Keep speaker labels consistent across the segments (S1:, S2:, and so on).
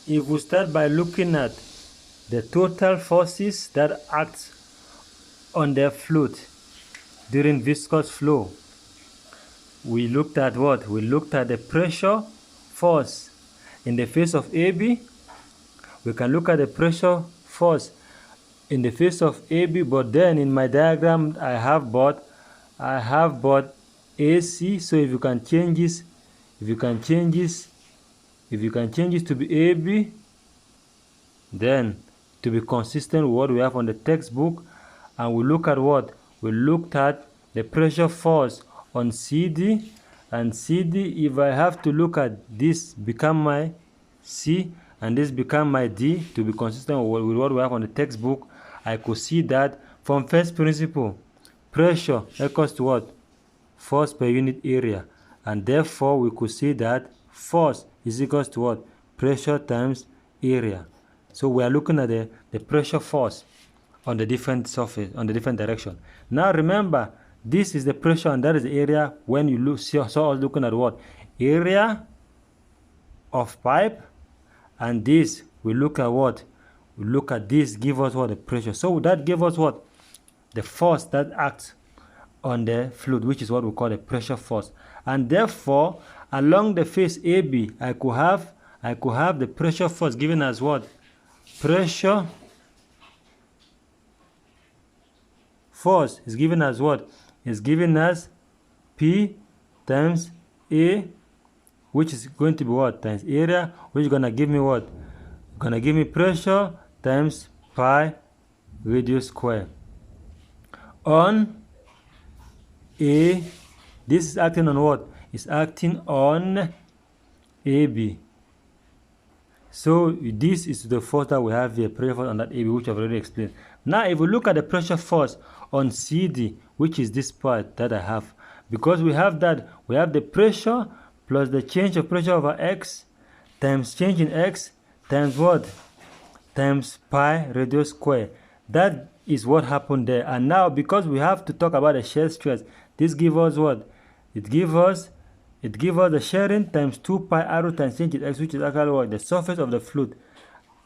S1: if we start by looking at the total forces that act on the fluid during viscous flow, we looked at what? We looked at the pressure force in the face of AB. We can look at the pressure force in the face of AB, but then in my diagram I have both AC. So if you can change this to be AB, then to be consistent with what we have on the textbook, and we look at what? We looked at the pressure force on CD, and CD, if I have to look at this become my C and this become my D to be consistent with what we have on the textbook, I could see that from first principle, pressure equals to what? Force per unit area, and therefore we could see that force is equals to what? Pressure times area. So we are looking at the pressure force on the different surface, on the different direction. Now remember, this is the pressure and that is the area. When you look, so I was looking at what? Area of pipe, and this, we look at what? We look at this, give us what? The pressure. So that gave us what? The force that acts on the fluid, which is what we call the pressure force. And therefore, along the face AB, I could have the pressure force given as what? Pressure force is given as what? Is given as P times A, which is going to be what? Times area, which is going to give me what? Going to give me pressure times pi radius square on A. This is acting on what? It's acting on AB. So this is the force that we have here, pressure force on that AB, which I've already explained. Now if we look at the pressure force on CD, which is this part that I have, because we have that, we have the pressure plus the change of pressure over X times change in X times what? Times pi radius square. That is what happened there. And now because we have to talk about the shear stress, this gives us what? It gives us the shearing times 2 pi r times change in X, which is actually what? The surface of the fluid,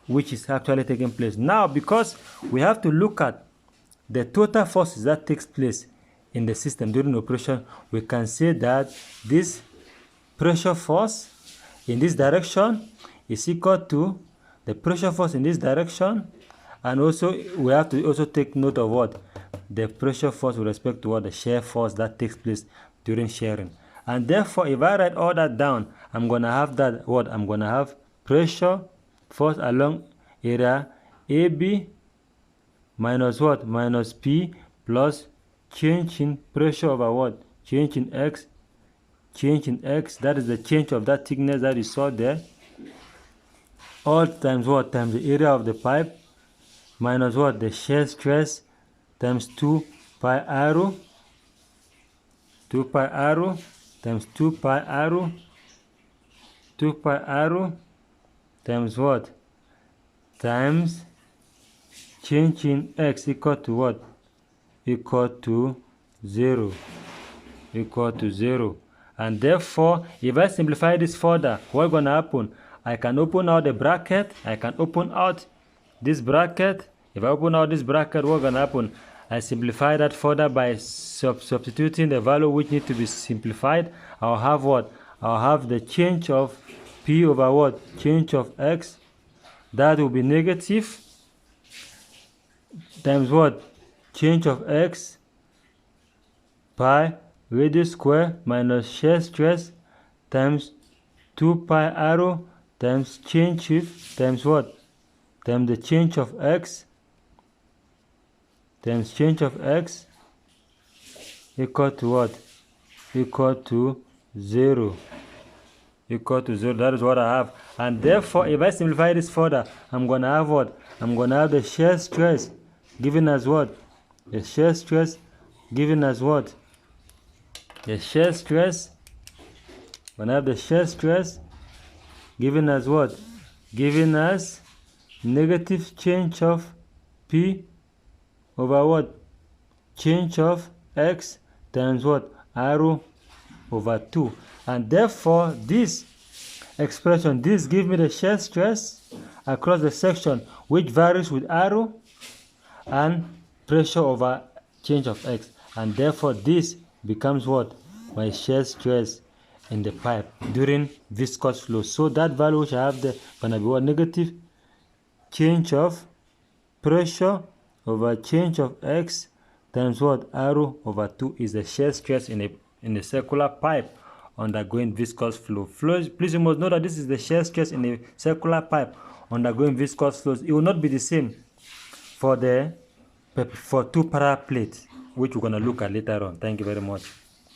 S1: which is actually taking place. Now because we have to look at the total forces that takes place in the system during operation, we can say that this pressure force in this direction is equal to the pressure force in this direction, and also we have to also take note of what? The pressure force with respect to what? The shear force that takes place during shearing. And therefore, if I write all that down, I'm going to have that what? I'm going to have pressure force along area AB minus what? Minus P plus change in pressure over what? Change in X. Change in X, that is the change of that thickness that you saw there. All times what? Times the area of the pipe minus what? The shear stress times 2 pi r. 2 pi r times 2 pi r. 2 pi r times what? Times change in X equal to what? Equal to 0. Equal to 0. And therefore, if I simplify this further, what's going to happen? I can open out the bracket. I can open out this bracket. If I open out this bracket, what's going to happen? I simplify that further by substituting the value which need to be simplified. I'll have what? I'll have the change of P over what? Change of X. That will be negative times what? Change of X pi radius square minus shear stress times 2 pi r times change shift times what? Times the change of X times change of X equal to what? Equal to 0. Equal to 0. That is what I have. And therefore, if I simplify this further, I'm going to have what? I'm going to have the shear stress given as what? The shear stress given as what? The shear stress. When I have the shear stress given as what? Given as negative change of P over what? Change of X times what? R over 2. And therefore, this expression. This gives me the shear stress across the section, which varies with arrow and pressure over change of x, and therefore this becomes what? My shear stress in the pipe during viscous flow. So that value which I have there gonna be what? Negative change of pressure over change of x times what? Arrow over 2 is the shear stress in a circular pipe undergoing viscous flow. Please, you must know that this is the shear stress in a circular pipe undergoing viscous flows. It will not be the same for two parallel plates, which we're going to look at later on. Thank you very much.